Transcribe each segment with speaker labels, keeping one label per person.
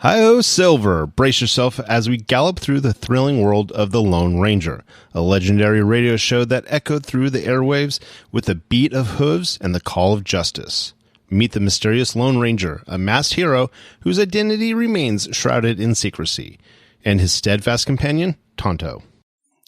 Speaker 1: Hi-oh, Silver! Brace yourself as we gallop through the thrilling world of the Lone Ranger, a legendary radio show that echoed through the airwaves with the beat of hooves and the call of justice. Meet the mysterious Lone Ranger, a masked hero whose identity remains shrouded in secrecy, and his steadfast companion, Tonto.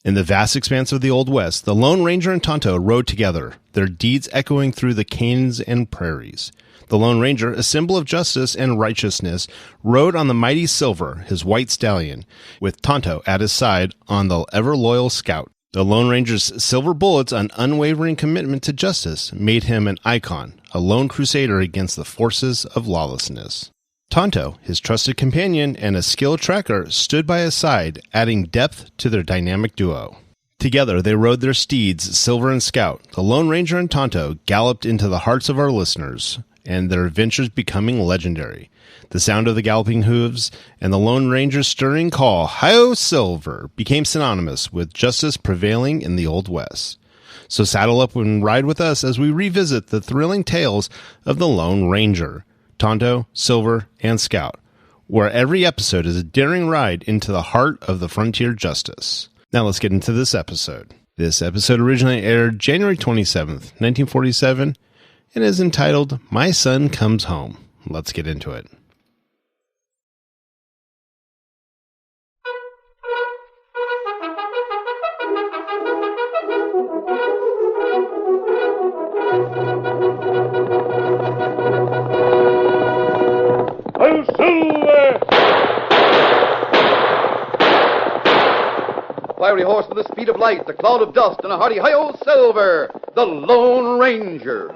Speaker 1: In the vast expanse of the Old West, the Lone Ranger and Tonto rode together, their deeds echoing through the canyons and prairies. The Lone Ranger, a symbol of justice and righteousness, rode on the mighty Silver, his white stallion, with Tonto at his side on the ever-loyal Scout. The Lone Ranger's silver bullets and unwavering commitment to justice made him an icon, a lone crusader against the forces of lawlessness. Tonto, his trusted companion and a skilled tracker, stood by his side, adding depth to their dynamic duo. Together, they rode their steeds, Silver and Scout. The Lone Ranger and Tonto galloped into the hearts of our listeners, and their adventures becoming legendary. The sound of the galloping hooves and the Lone Ranger's stirring call, "Hi-oh, Silver!" became synonymous with justice prevailing in the Old West. So saddle up and ride with us as we revisit the thrilling tales of the Lone Ranger, Tonto, Silver, and Scout, where every episode is a daring ride into the heart of the frontier justice. Now let's get into this episode. This episode originally aired January 27th, 1947, and is entitled My Son Comes Home. Let's get into it.
Speaker 2: I'll Silver! Fiery horse with the speed of light, the cloud of dust, and a hearty hi-yo, Silver, the Lone Ranger.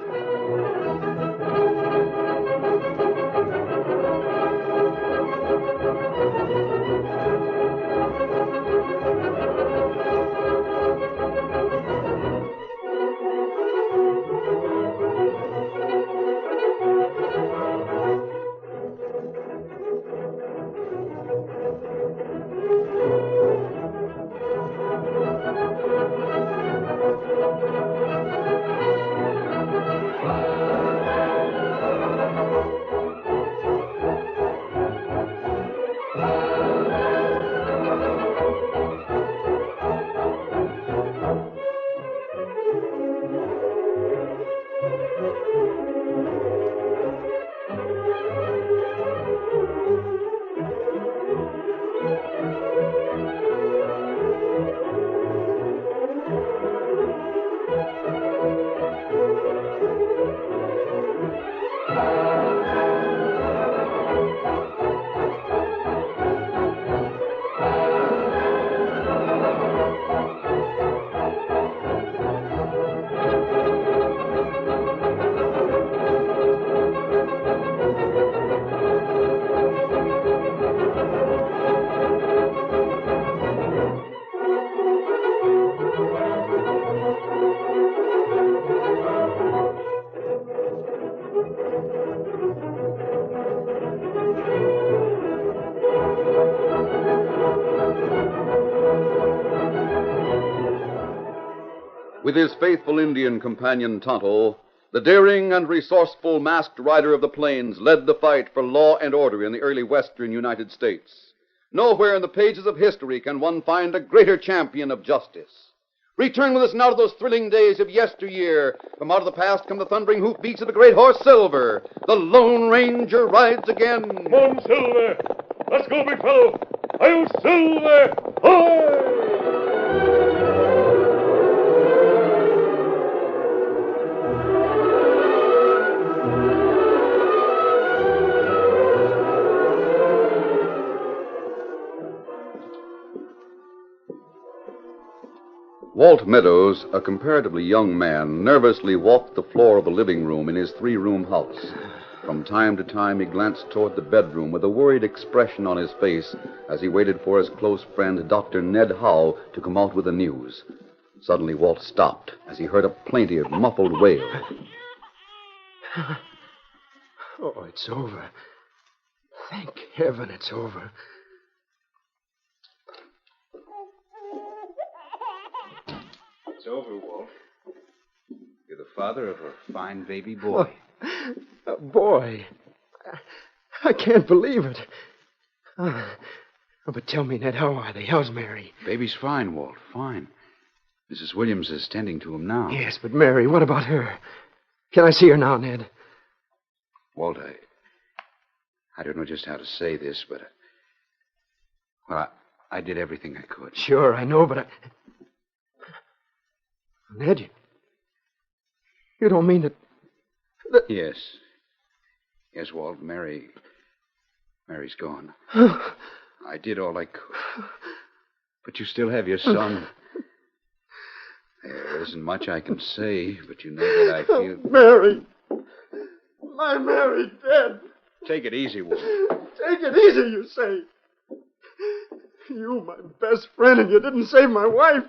Speaker 2: With his faithful Indian companion Tonto, the daring and resourceful masked rider of the plains led the fight for law and order in the early western United States. Nowhere in the pages of history can one find a greater champion of justice. Return with us now to those thrilling days of yesteryear. From out of the past come the thundering hoofbeats of the great horse Silver. The Lone Ranger rides again.
Speaker 3: Come on, Silver. Let's go, big fellow. Hi-yo, Silver! Hi!
Speaker 2: Walt Meadows, a comparatively young man, nervously walked the floor of the living room in his three-room house. From time to time, he glanced toward the bedroom with a worried expression on his face as he waited for his close friend, Dr. Ned Howe, to come out with the news. Suddenly, Walt stopped as he heard a plaintive, muffled wail.
Speaker 4: Oh, it's over. Thank heaven it's over.
Speaker 5: It's over, Walt. You're the father of a fine baby boy.
Speaker 4: Oh, a boy. I can't believe it. But tell me, Ned, how are they? How's Mary?
Speaker 5: Baby's fine, Walt, fine. Mrs. Williams is tending to him now.
Speaker 4: Yes, but Mary, what about her? Can I see her now, Ned?
Speaker 5: Walt, I don't know just how to say this, but... Well, I did everything I could.
Speaker 4: Sure, I know, but Ned, you don't mean that...
Speaker 5: Yes. Yes, Walt, Mary's gone. I did all I could. But you still have your son. There isn't much I can say, but you know that I feel...
Speaker 4: Mary! My Mary dead!
Speaker 5: Take it easy, Walt.
Speaker 4: Take it easy, you say. You, my best friend, and you didn't save my wife.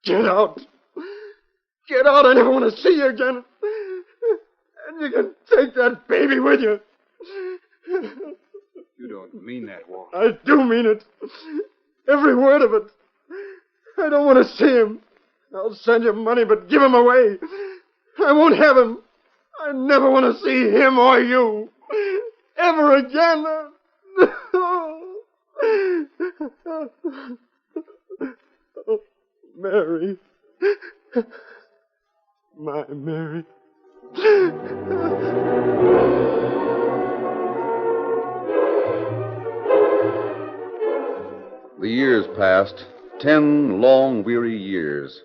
Speaker 4: Get out. Get out. I never want to see you again. And you can take that baby with you.
Speaker 5: You don't mean that, Walt.
Speaker 4: I do mean it. Every word of it. I don't want to see him. I'll send you money, but give him away. I won't have him. I never want to see him or you ever again. Oh, Mary. My Mary.
Speaker 2: The years passed, 10 long, weary years,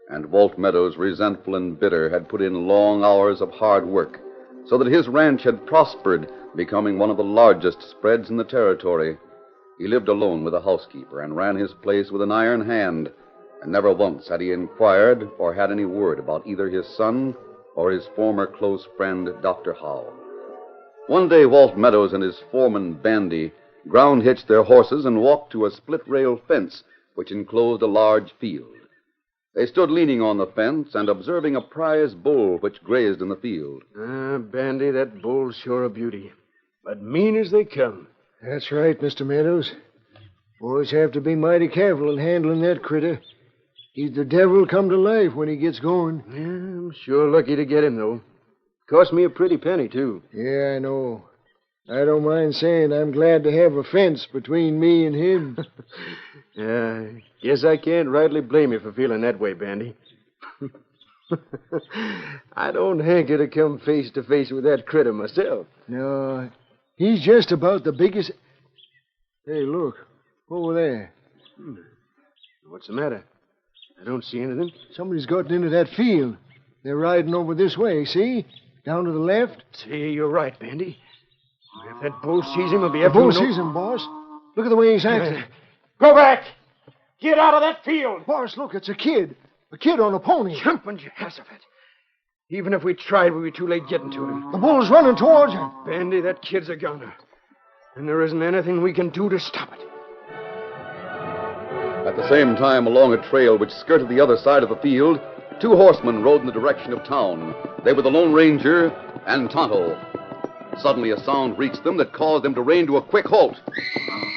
Speaker 2: and Walt Meadows, resentful and bitter, had put in long hours of hard work, so that his ranch had prospered, becoming one of the largest spreads in the territory. He lived alone with a housekeeper and ran his place with an iron hand, and never once had he inquired or had any word about either his son or his former close friend, Dr. Howe. One day, Walt Meadows and his foreman, Bandy, ground-hitched their horses and walked to a split-rail fence which enclosed a large field. They stood leaning on the fence and observing a prize bull which grazed in the field.
Speaker 4: Bandy, that bull's sure a beauty. But mean as they come.
Speaker 6: That's right, Mr. Meadows. Boys have to be mighty careful in handling that critter. He's the devil come to life when he gets going.
Speaker 4: Yeah, I'm sure lucky to get him, though. Cost me a pretty penny, too.
Speaker 6: Yeah, I know. I don't mind saying I'm glad to have a fence between me and him.
Speaker 4: Yeah, guess I can't rightly blame you for feeling that way, Bandy. I don't hanker to come face to face with that critter myself.
Speaker 6: No, he's just about the biggest... Hey, look. Over there.
Speaker 4: What's the matter? I don't see anything.
Speaker 6: Somebody's gotten into that field. They're riding over this way, see? Down to the left.
Speaker 4: See, you're right, Bandy. If that bull sees him, he'll be
Speaker 6: The
Speaker 4: after
Speaker 6: bull
Speaker 4: him.
Speaker 6: sees him, boss. Look at the way he's acting.
Speaker 4: Go back! Get out of that field!
Speaker 6: Boss, look, it's a kid. A kid on a pony.
Speaker 4: Jumping Jehoshaphat. Even if we tried, we'd be too late getting to him.
Speaker 6: The bull's running towards him.
Speaker 4: Bandy, that kid's a goner. And there isn't anything we can do to stop it.
Speaker 2: At the same time, along a trail which skirted the other side of the field, 2 horsemen rode in the direction of town. They were the Lone Ranger and Tonto. Suddenly, a sound reached them that caused them to rein to a quick halt.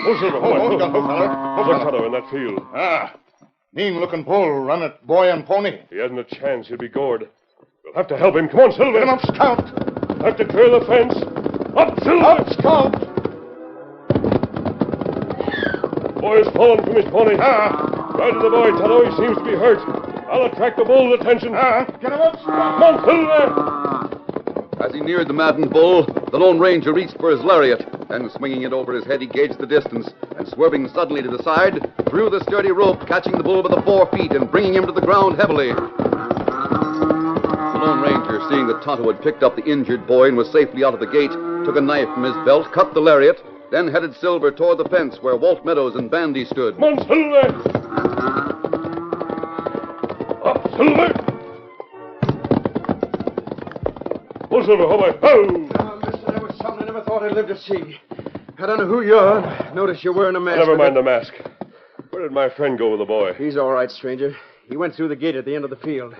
Speaker 3: Oh, Silver, hold on, Look, Tonto, in that field.
Speaker 7: Mean-looking bull run at boy and pony.
Speaker 3: He hasn't a chance. He'll be gored. We'll have to help him. Come on, Silver.
Speaker 7: Get him up, Scout.
Speaker 3: Have to clear the fence. Up, Silver.
Speaker 7: Up, Scout.
Speaker 3: Boy has fallen from his pony. Right to the boy, Tonto. He seems to be hurt. I'll attract the bull's attention.
Speaker 7: Get him up, Scout.
Speaker 3: Come on, Silver.
Speaker 2: As he neared the maddened bull, the Lone Ranger reached for his lariat. Then, swinging it over his head, he gauged the distance, and swerving suddenly to the side, threw the sturdy rope, catching the bull by the 4 feet and bringing him to the ground heavily. The Lone Ranger, seeing that Tonto had picked up the injured boy and was safely out of the gate, took a knife from his belt, cut the lariat, then headed Silver toward the fence where Walt Meadows and Bandy stood.
Speaker 3: Come on, Silver. Up, Silver. Oh, Silver, oh, my. Oh!
Speaker 4: Mister, there was something I never thought I'd live to see. I don't know who you are. Notice you're wearing a mask.
Speaker 3: Never mind the mask. Where did my friend go with the boy?
Speaker 4: He's all right, stranger. He went through the gate at the end of the field.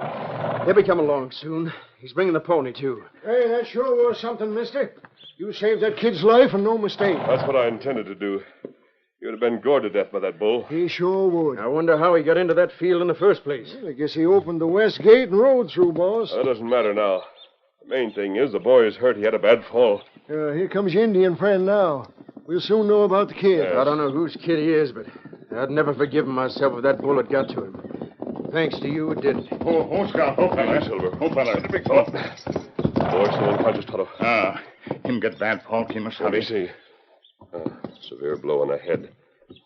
Speaker 4: He'll be coming along soon. He's bringing the pony, too.
Speaker 6: Hey, that sure was something, mister. You saved that kid's life and no mistake.
Speaker 3: That's what I intended to do. You'd have been gored to death by that bull.
Speaker 6: He sure would.
Speaker 4: I wonder how he got into that field in the first place.
Speaker 6: Well, I guess he opened the west gate and rode through, boss.
Speaker 3: That doesn't matter now. The main thing is the boy is hurt. He had a bad fall.
Speaker 6: Here comes your Indian friend now. We'll soon know about the kid.
Speaker 3: Yes.
Speaker 4: I don't know whose kid he is, but I'd never forgiven myself if that bullet got to him. Thanks to you, it didn't.
Speaker 7: Oh, Scout. Oh, fella.
Speaker 3: Silver.
Speaker 7: Oh, fella.
Speaker 3: Big fellow. Boy still unconscious, Tonto.
Speaker 7: Him get bad fall, Kimasabi.
Speaker 3: Let me see. Severe blow on the head.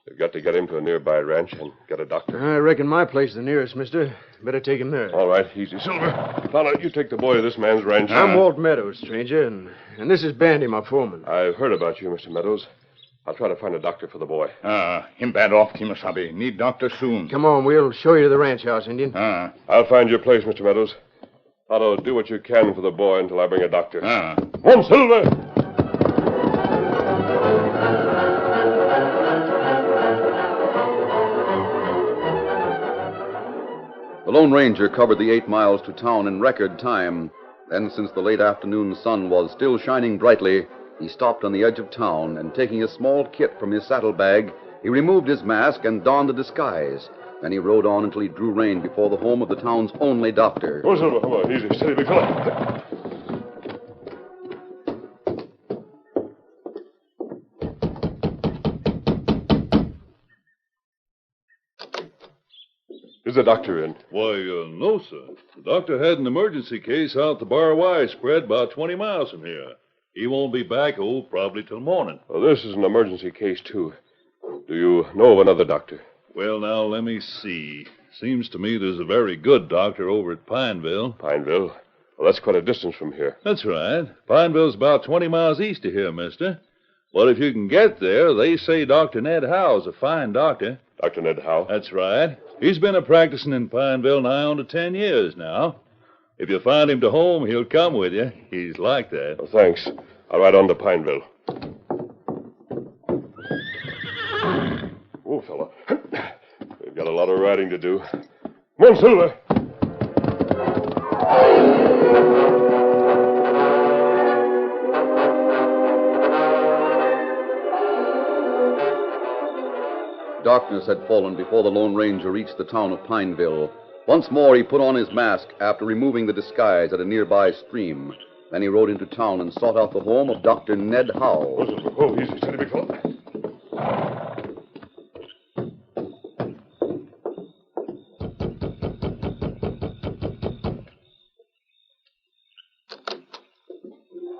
Speaker 3: They've got to get him to a nearby ranch and get a doctor.
Speaker 4: I reckon my place is the nearest, mister. Better take him there.
Speaker 3: All right, easy, Silver. Tonto, you take the boy to this man's ranch.
Speaker 4: I'm Walt Meadows, stranger, and this is Bandy, my foreman.
Speaker 3: I've heard about you, Mr. Meadows. I'll try to find a doctor for the boy.
Speaker 7: Him bad off, Kimasabi. Need doctor soon.
Speaker 4: Come on, we'll show you to the ranch house, Indian.
Speaker 3: I'll find your place, Mr. Meadows. Tonto, do what you can for the boy until I bring a doctor. Come on, Silver!
Speaker 2: The Lone Ranger covered the 8 miles to town in record time. Then, since the late afternoon sun was still shining brightly, he stopped on the edge of town, and taking a small kit from his saddlebag, he removed his mask and donned a disguise. Then he rode on until he drew rein before the home of the town's only doctor.
Speaker 3: Come on, Silver. Come on, easy. Steady, big fellow. Is the doctor in?
Speaker 8: Why, no, sir. The doctor had an emergency case out the Bar Y spread about 20 miles from here. He won't be back, probably till morning.
Speaker 3: Well, this is an emergency case, too. Do you know of another doctor?
Speaker 8: Well, now, let me see. Seems to me there's a very good doctor over at Pineville.
Speaker 3: Pineville? Well, that's quite a distance from here.
Speaker 8: That's right. Pineville's about 20 miles east of here, mister. But if you can get there, they say Dr. Ned Howe's a fine doctor.
Speaker 3: Dr. Ned Howe?
Speaker 8: That's right. He's been a-practicing in Pineville nigh on to 10 years now. If you find him to home, he'll come with you. He's like that.
Speaker 3: Oh, thanks. I'll ride on to Pineville. Oh, fella. We've got a lot of riding to do. Come on, Silver.
Speaker 2: Darkness had fallen before the Lone Ranger reached the town of Pineville. Once more he put on his mask after removing the disguise at a nearby stream. Then he rode into town and sought out the home of Dr. Ned Howe.
Speaker 3: Oh, easy. Steady, big fellow.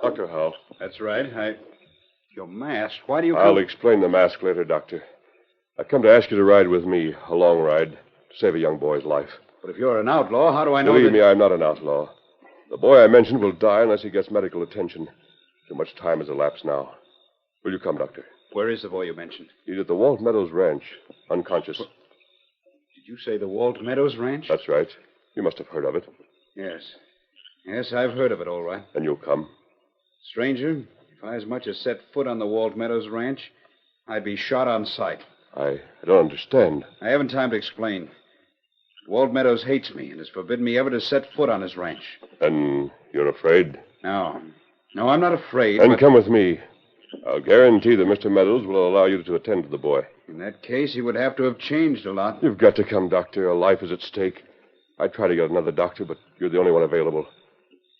Speaker 3: Dr. Howe.
Speaker 5: That's right. Your mask. Why do you
Speaker 3: I'll
Speaker 5: come...
Speaker 3: explain the mask later, Doctor. I come to ask you to ride with me, a long ride, to save a young boy's life.
Speaker 5: But if you're an outlaw, how do I know
Speaker 3: Believe
Speaker 5: that...
Speaker 3: me, I'm not an outlaw. The boy I mentioned will die unless he gets medical attention. Too much time has elapsed now. Will you come, Doctor?
Speaker 5: Where is the boy you mentioned?
Speaker 3: He's at the Walt Meadows Ranch, unconscious.
Speaker 5: Did you say the Walt Meadows Ranch?
Speaker 3: That's right. You must have heard of it.
Speaker 5: Yes. Yes, I've heard of it, all right.
Speaker 3: And you'll come?
Speaker 5: Stranger, if I as much as set foot on the Walt Meadows Ranch, I'd be shot on sight.
Speaker 3: I don't understand.
Speaker 5: I haven't time to explain. Walt Meadows hates me and has forbidden me ever to set foot on his ranch.
Speaker 3: And you're afraid?
Speaker 5: No, I'm not afraid.
Speaker 3: Then
Speaker 5: but...
Speaker 3: come with me. I'll guarantee that Mr. Meadows will allow you to attend to the boy.
Speaker 5: In that case, he would have to have changed a lot.
Speaker 3: You've got to come, Doctor. A life is at stake. I'd try to get another doctor, but you're the only one available.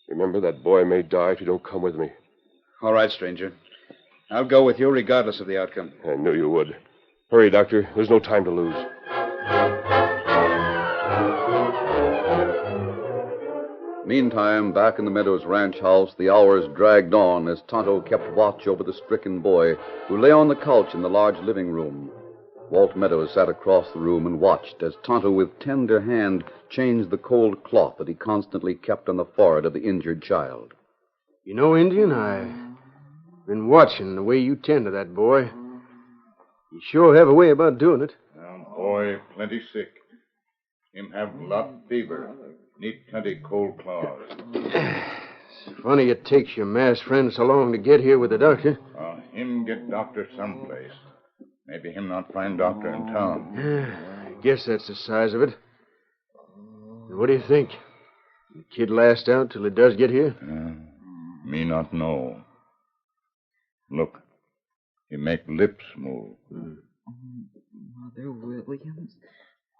Speaker 3: Remember, that boy may die if you don't come with me.
Speaker 5: All right, stranger. I'll go with you regardless of the outcome.
Speaker 3: I knew you would. Hurry, Doctor. There's no time to lose.
Speaker 2: Meantime, back in the Meadows ranch house, the hours dragged on as Tonto kept watch over the stricken boy who lay on the couch in the large living room. Walt Meadows sat across the room and watched as Tonto, with tender hand, changed the cold cloth that he constantly kept on the forehead of the injured child.
Speaker 4: You know, Indian, I've been watching the way you tend to that boy. You sure have a way about doing it.
Speaker 7: Boy, plenty sick. Him have lot fever. Need plenty cold claws.
Speaker 4: It's funny it takes your masked friend so long to get here with the doctor.
Speaker 7: Him get doctor someplace. Maybe him not find doctor in town.
Speaker 4: I guess that's the size of it. And what do you think? The kid last out till it does get here?
Speaker 7: Me not know. Look, he make lips move.
Speaker 9: Mother Williams,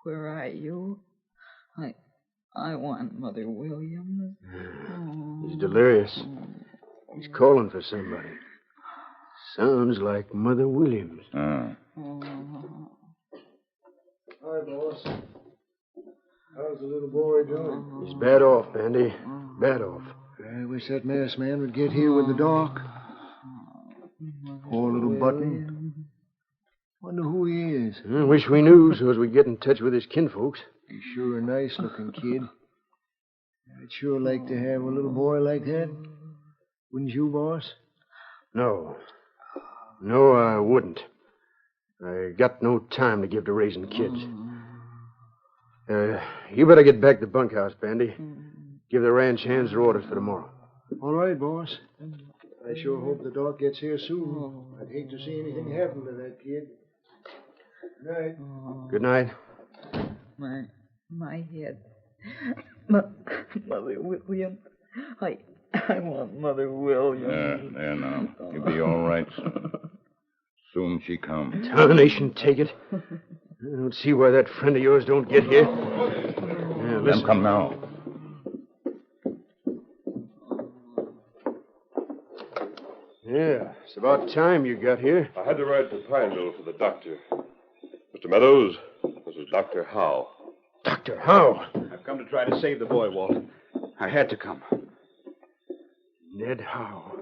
Speaker 9: where are you? I want Mother Williams.
Speaker 4: He's delirious. He's calling for somebody.
Speaker 6: Sounds like Mother Williams.
Speaker 5: Oh.
Speaker 6: Hi, boss. How's the little boy doing? He's bad off, Bandy. Bad off. I wish that masked man would get here with the doc. Poor little Button. Wonder who he is. I wish we knew so as we get in touch with his kinfolks. He's sure a nice-looking kid. I'd sure like to have a little boy like that. Wouldn't you, boss? No. No, I wouldn't. I got no time to give to raising kids. You better get back to the bunkhouse, Bandy. Give the ranch hands their orders for tomorrow. All right, boss. I sure hope the doc gets here soon. I'd hate to see anything happen to that kid. Good night. Good night.
Speaker 9: My head. Mother Williams. I want Mother Williams.
Speaker 7: There now. You'll be all right, son. Soon she comes.
Speaker 6: Tarnation, take it. I don't see why that friend of yours don't get here. Yeah,
Speaker 7: Let him come now.
Speaker 6: Yeah, it's about time you got here.
Speaker 3: I had to ride to Pineville for the doctor. Mr. Meadows, this is Dr. Howe.
Speaker 6: Dr. Howe?
Speaker 5: I've come to try to save the boy, Walt. I had to come.
Speaker 6: Ned Howe.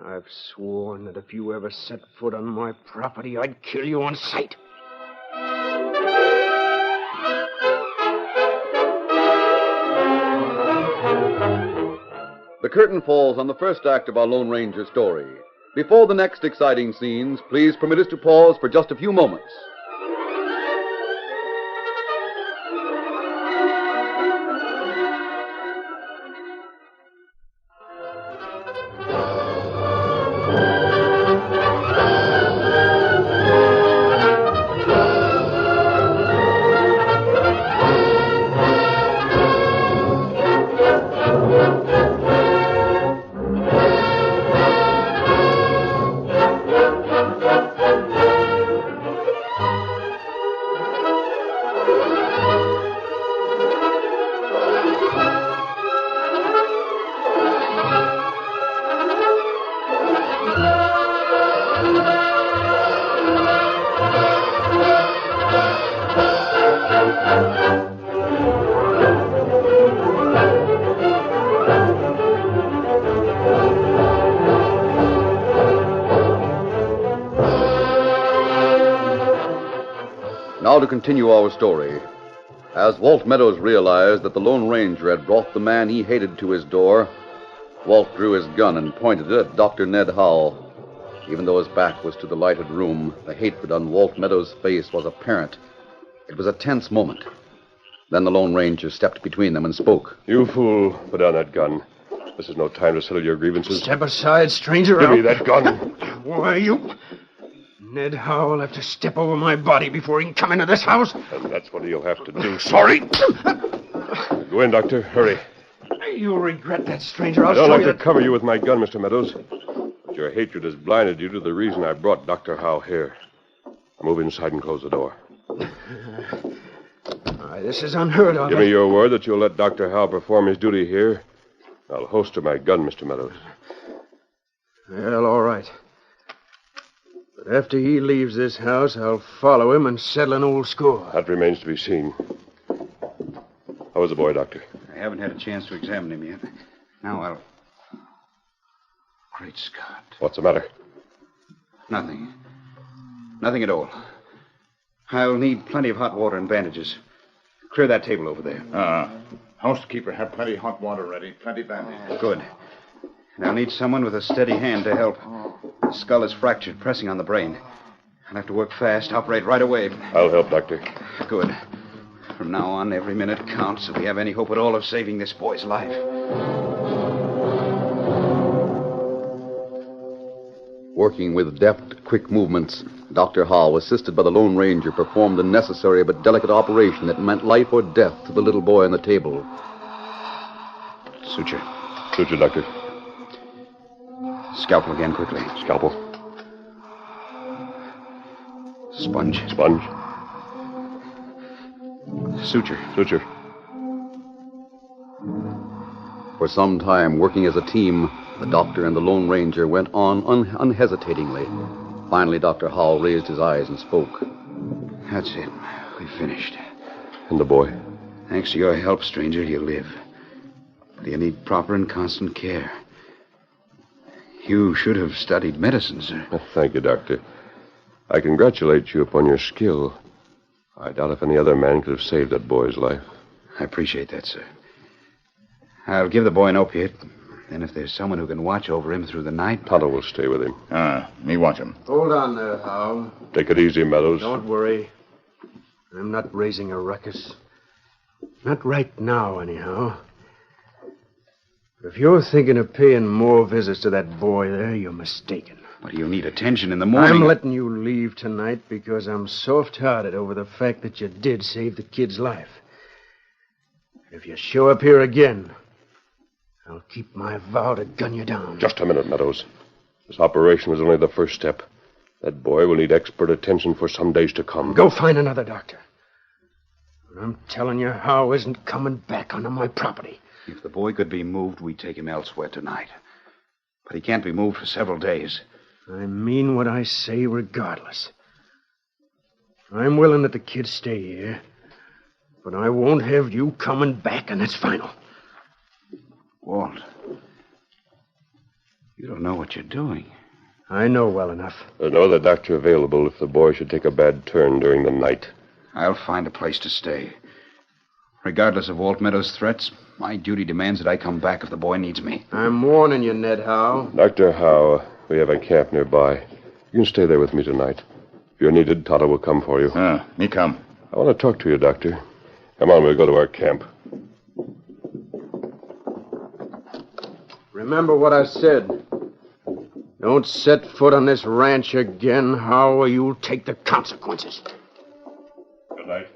Speaker 6: I've sworn that if you ever set foot on my property, I'd kill you on sight.
Speaker 2: The curtain falls on the first act of our Lone Ranger story. Before the next exciting scenes, please permit us to pause for just a few moments. Now to continue our story. As Walt Meadows realized that the Lone Ranger had brought the man he hated to his door, Walt drew his gun and pointed it at Dr. Ned Howell. Even though his back was to the lighted room, the hatred on Walt Meadows' face was apparent. It was a tense moment. Then the Lone Ranger stepped between them and spoke.
Speaker 3: You fool, put down that gun. This is no time to settle your grievances.
Speaker 6: Step aside, stranger.
Speaker 3: Give me that gun.
Speaker 6: Why, you... Ned Howell will have to step over my body before he can come into this house.
Speaker 3: And that's what he'll have to do. Sorry. Go in, Doctor. Hurry.
Speaker 6: You'll regret that, stranger.
Speaker 3: I don't like to cover you with my gun, Mr. Meadows. But your hatred has blinded you to the reason I brought Dr. Howe here. Now move inside and close the door.
Speaker 6: This is unheard of.
Speaker 3: Give me your word that you'll let Dr. Howe perform his duty here. I'll holster my gun, Mr. Meadows.
Speaker 6: Well, all right. But after he leaves this house, I'll follow him and settle an old score.
Speaker 3: That remains to be seen. How is the boy, Doctor?
Speaker 5: I haven't had a chance to examine him yet. Now I'll... Great Scott.
Speaker 3: What's the matter?
Speaker 5: Nothing. Nothing at all. I'll need plenty of hot water and bandages. Clear that table over there.
Speaker 7: Housekeeper, have plenty hot water ready. Plenty bandage.
Speaker 5: Good. And I'll need someone with a steady hand to help. The skull is fractured, pressing on the brain. I'll have to work fast, operate right away.
Speaker 3: I'll help, Doctor.
Speaker 5: Good. From now on, every minute counts if we have any hope at all of saving this boy's life.
Speaker 2: Working with deft, quick movements, Dr. Hall, assisted by the Lone Ranger, performed a necessary but delicate operation that meant life or death to the little boy on the table.
Speaker 5: Suture.
Speaker 3: Suture, Doctor.
Speaker 5: Scalpel again, quickly.
Speaker 3: Scalpel.
Speaker 5: Sponge.
Speaker 3: Sponge.
Speaker 5: Suture.
Speaker 3: Suture.
Speaker 2: For some time, working as a team, The doctor and the Lone Ranger went on unhesitatingly. Finally, Dr. Howell raised his eyes and spoke.
Speaker 5: That's it. We finished.
Speaker 3: And the boy?
Speaker 5: Thanks to your help, stranger, he'll live. But he'll need proper and constant care. You should have studied medicine, sir.
Speaker 3: Thank you, Doctor. I congratulate you upon your skill. I doubt if any other man could have saved that boy's life.
Speaker 5: I appreciate that, sir. I'll give the boy an opiate. Then if there's someone who can watch over him through the night...
Speaker 3: Tonto will stay with him.
Speaker 7: Me watch him.
Speaker 6: Hold on there, Hal.
Speaker 3: Take it easy, Meadows.
Speaker 6: Don't worry. I'm not raising a ruckus. Not right now, anyhow. But if you're thinking of paying more visits to that boy there, you're mistaken.
Speaker 5: But he'll need attention in the morning.
Speaker 6: I'm letting you leave tonight because I'm soft-hearted over the fact that you did save the kid's life. If you show up here again, I'll keep my vow to gun you down.
Speaker 3: Just a minute, Meadows. This operation was only the first step. That boy will need expert attention for some days to come.
Speaker 6: Go find another doctor. But I'm telling you, Howe isn't coming back onto my property.
Speaker 5: If the boy could be moved, we'd take him elsewhere tonight. But he can't be moved for several days.
Speaker 6: I mean what I say regardless. I'm willing that the kid stay here, but I won't have you coming back, and that's final.
Speaker 5: Walt, you don't know what you're doing.
Speaker 6: I know well enough.
Speaker 3: There's no other doctor available if the boy should take a bad turn during the night.
Speaker 5: I'll find a place to stay. Regardless of Walt Meadows' threats, my duty demands that I come back if the boy needs me.
Speaker 6: I'm warning you, Ned Howe.
Speaker 3: Dr. Howe, we have a camp nearby. You can stay there with me tonight. If you're needed, Tonto will come for you.
Speaker 7: Me come.
Speaker 3: I want to talk to you, Doctor. Come on, we'll go to our camp.
Speaker 6: Remember what I said. Don't set foot on this ranch again, Howe, or you'll take the consequences.
Speaker 3: Good night.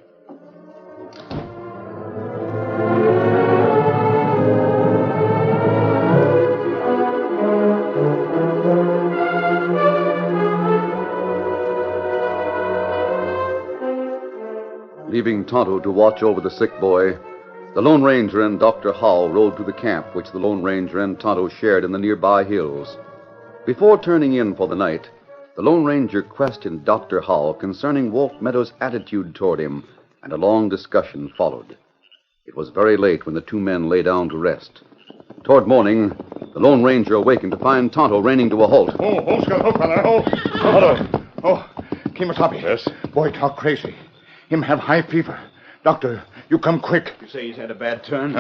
Speaker 2: Leaving Tonto to watch over the sick boy, the Lone Ranger and Dr. Howell rode to the camp which the Lone Ranger and Tonto shared in the nearby hills. Before turning in for the night, the Lone Ranger questioned Dr. Howell concerning Walt Meadows' attitude toward him, and a long discussion followed. It was very late when the two men lay down to rest. Toward morning, the Lone Ranger awakened to find Tonto reining to a halt.
Speaker 7: Kimasabi.
Speaker 3: Yes?
Speaker 7: Boy talk crazy. Him have high fever. Doctor, you come quick.
Speaker 5: You say he's had a bad turn?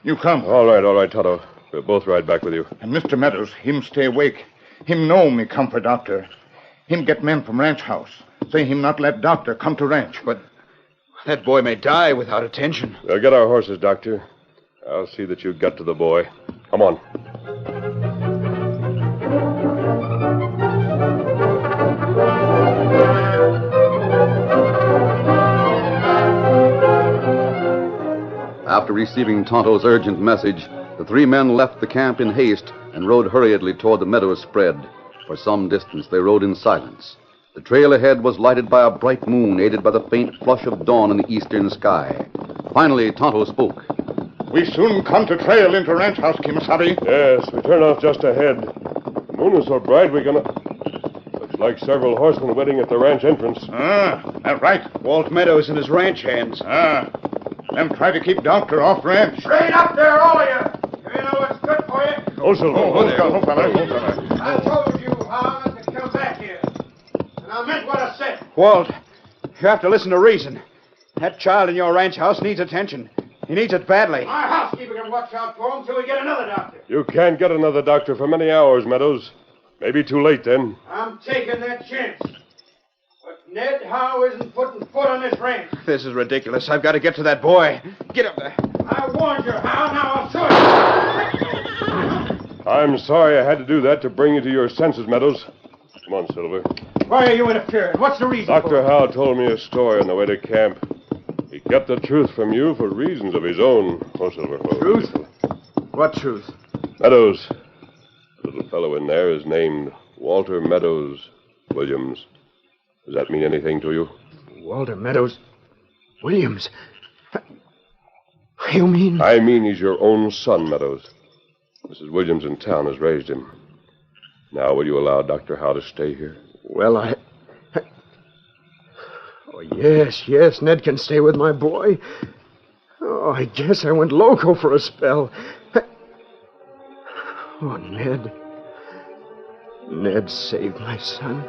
Speaker 7: You come.
Speaker 3: All right, Tonto. We'll both ride back with you.
Speaker 7: And Mr. Meadows, him stay awake. Him know me come for doctor. Him get men from ranch house. Say him not let doctor come to ranch.
Speaker 5: But that boy may die without attention.
Speaker 3: We'll get our horses, Doctor. I'll see that you get to the boy. Come on.
Speaker 2: After receiving Tonto's urgent message, the three men left the camp in haste and rode hurriedly toward the meadow spread. For some distance, they rode in silence. The trail ahead was lighted by a bright moon, aided by the faint flush of dawn in the eastern sky. Finally, Tonto spoke.
Speaker 7: We soon come to trail into ranch house, Kimasabi.
Speaker 3: Yes, we turn off just ahead. The moon is so bright we're gonna... Looks like several horsemen waiting at the ranch entrance.
Speaker 7: That's right.
Speaker 5: Walt Meadows and his ranch hands.
Speaker 7: Them try to keep doctor off ranch.
Speaker 4: Straight up there, all of you. You know what's good for you?
Speaker 3: Oh, Silver.
Speaker 4: I told you, Howe, not to come back here. And I meant what I said.
Speaker 5: Walt, you have to listen to reason. That child in your ranch house needs attention. He needs it badly.
Speaker 4: My housekeeper can watch out for him till we get another doctor.
Speaker 3: You can't get another doctor for many hours, Meadows. Maybe too late, then.
Speaker 4: I'm taking that chance. But Ned Howe isn't putting foot on this ranch.
Speaker 5: This is ridiculous. I've got to get to that boy. Get up there.
Speaker 4: I warned you, Howe. Now I'll show you.
Speaker 3: I'm sorry I had to do that to bring you to your senses, Meadows. Come on, Silver.
Speaker 4: Why are you interfering? What's the reason
Speaker 3: Dr. Howe told me a story on the way to camp. He kept the truth from you for reasons of his own. Oh, Silver. Oh,
Speaker 6: Truth? What truth?
Speaker 3: Meadows. The little fellow in there is named Walter Meadows Williams. Does that mean anything to you?
Speaker 6: Walter Meadows Williams? You mean...
Speaker 3: I mean he's your own son, Meadows. Mrs. Williams in town has raised him. Now, will you allow Dr. Howe to stay here?
Speaker 6: Well, Oh, yes, Ned can stay with my boy. Oh, I guess I went loco for a spell. Oh, Ned. Ned saved my son.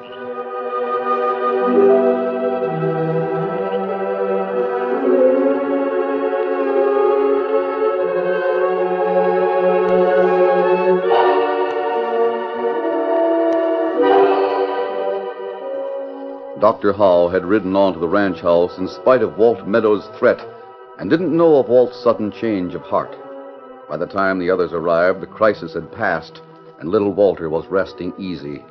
Speaker 2: Dr. Howe had ridden on to the ranch house in spite of Walt Meadows' threat and didn't know of Walt's sudden change of heart. By the time the others arrived, the crisis had passed, and little Walter was resting easy.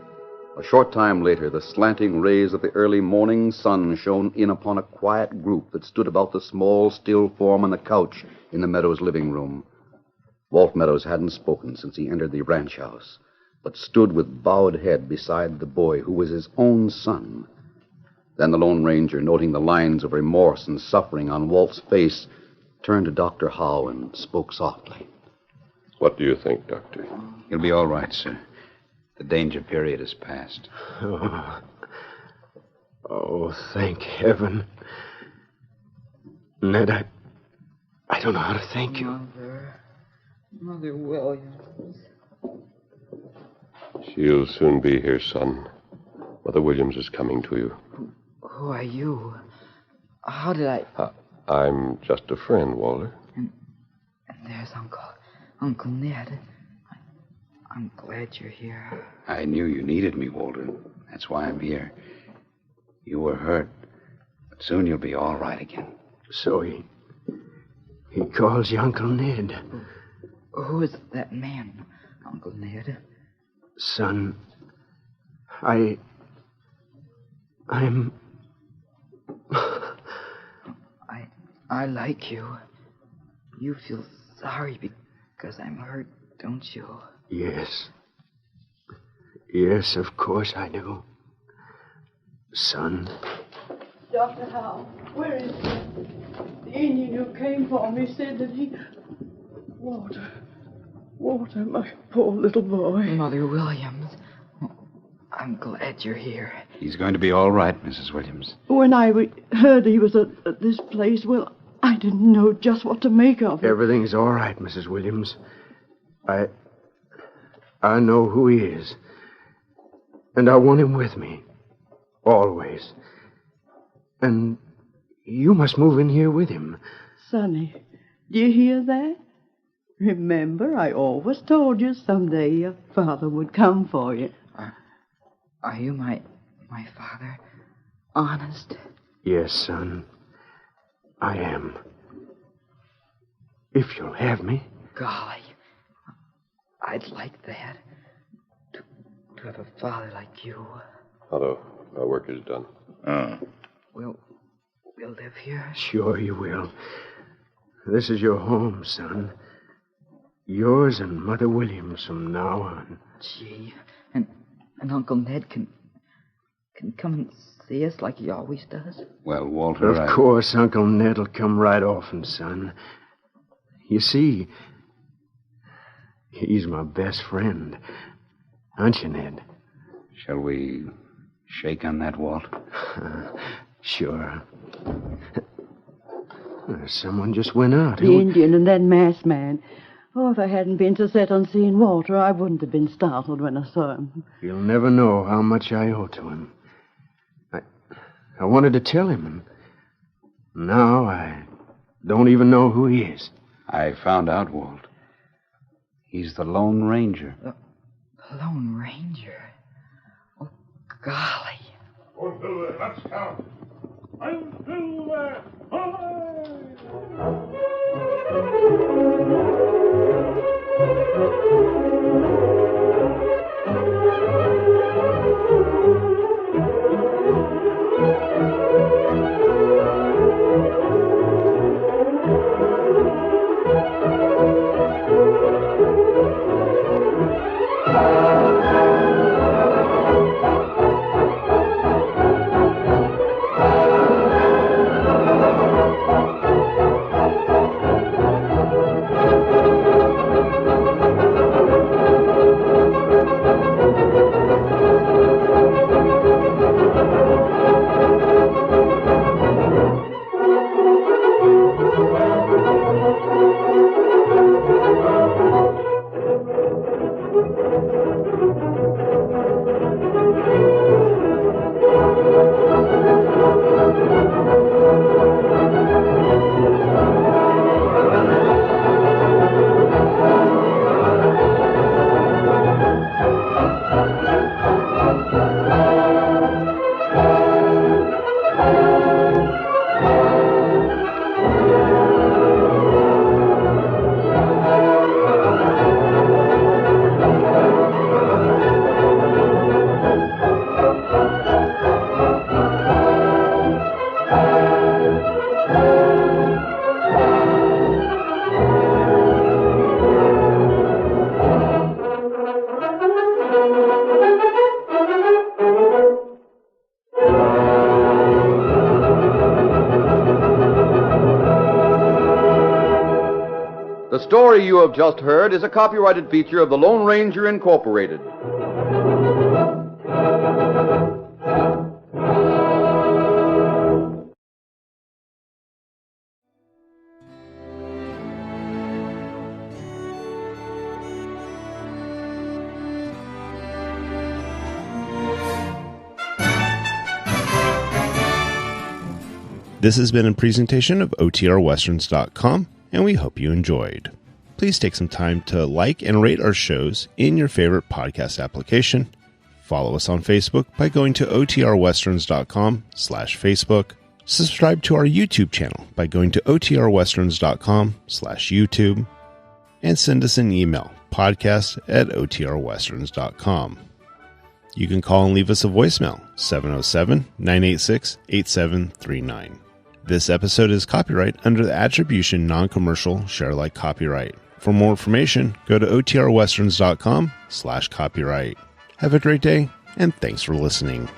Speaker 2: A short time later, the slanting rays of the early morning sun shone in upon a quiet group that stood about the small, still form on the couch in the Meadows' living room. Walt Meadows hadn't spoken since he entered the ranch house, but stood with bowed head beside the boy who was his own son. Then the Lone Ranger, noting the lines of remorse and suffering on Walt's face, turned to Dr. Howe and spoke softly.
Speaker 3: What do you think, Doctor?
Speaker 5: You'll be all right, sir. The danger period has passed.
Speaker 6: Oh, thank heaven. Ned, I don't know how to thank you.
Speaker 9: Mother Williams.
Speaker 3: She'll soon be here, son. Mother Williams is coming to you.
Speaker 9: Who are you? How did I...
Speaker 3: I'm just a friend, Walter.
Speaker 9: And there's Uncle Ned. I'm glad you're here.
Speaker 5: I knew you needed me, Walter. That's why I'm here. You were hurt, but soon you'll be all right again.
Speaker 6: So he calls you Uncle Ned.
Speaker 9: Who is that man, Uncle Ned?
Speaker 6: Son, I'm...
Speaker 9: I like you. You feel sorry because I'm hurt, don't you?
Speaker 6: Yes. Yes, of course I do. Son.
Speaker 10: Dr. Howe, where is he? The Indian who came for me said that he... Walter, my poor little boy.
Speaker 9: Mother Williams, I'm glad you're here.
Speaker 5: He's going to be all right, Mrs. Williams.
Speaker 10: When I heard he was at this place, well, I didn't know just what to make of it.
Speaker 6: Everything's all right, Mrs. Williams. I know who he is. And I want him with me. Always. And you must move in here with him.
Speaker 10: Sonny, do you hear that? Remember, I always told you someday your father would come for you.
Speaker 9: Are you my father? Honest?
Speaker 6: Yes, son. I am. If you'll have me.
Speaker 9: Golly, I'd like that. To have a father like you.
Speaker 3: Otto, our work is done.
Speaker 9: We'll live here?
Speaker 6: Sure you will. This is your home, son. Yours and Mother Williams from now on.
Speaker 9: Gee, and Uncle Ned can come and see us like he always does?
Speaker 5: Well, Walter,
Speaker 6: Of course, Uncle Ned'll come right often, son. You see, he's my best friend. Aren't you, Ned?
Speaker 5: Shall we shake on that, Walt?
Speaker 6: Sure. Someone just went out.
Speaker 10: The Indian and that masked man. Oh, if I hadn't been so set on seeing Walter, I wouldn't have been startled when I saw him.
Speaker 6: You'll never know how much I owe to him. I wanted to tell him, and now I don't even know who he is.
Speaker 5: I found out, Walt. He's the Lone Ranger.
Speaker 9: The Lone Ranger? Oh, golly.
Speaker 11: Oh, Silver, let's count. I'm Silver.
Speaker 2: The story you have just heard is a copyrighted feature of the Lone Ranger Incorporated.
Speaker 1: This has been a presentation of OTRWesterns.com, and we hope you enjoyed. Please take some time to like and rate our shows in your favorite podcast application. Follow us on Facebook by going to OTRWesterns.com/Facebook. Subscribe to our YouTube channel by going to OTRWesterns.com/YouTube. And send us an email, podcast@OTRWesterns.com. You can call and leave us a voicemail, 707-986-8739. This episode is copyright under the Attribution Non-Commercial Share-alike copyright. For more information, go to OTRWesterns.com/copyright. Have a great day, and thanks for listening.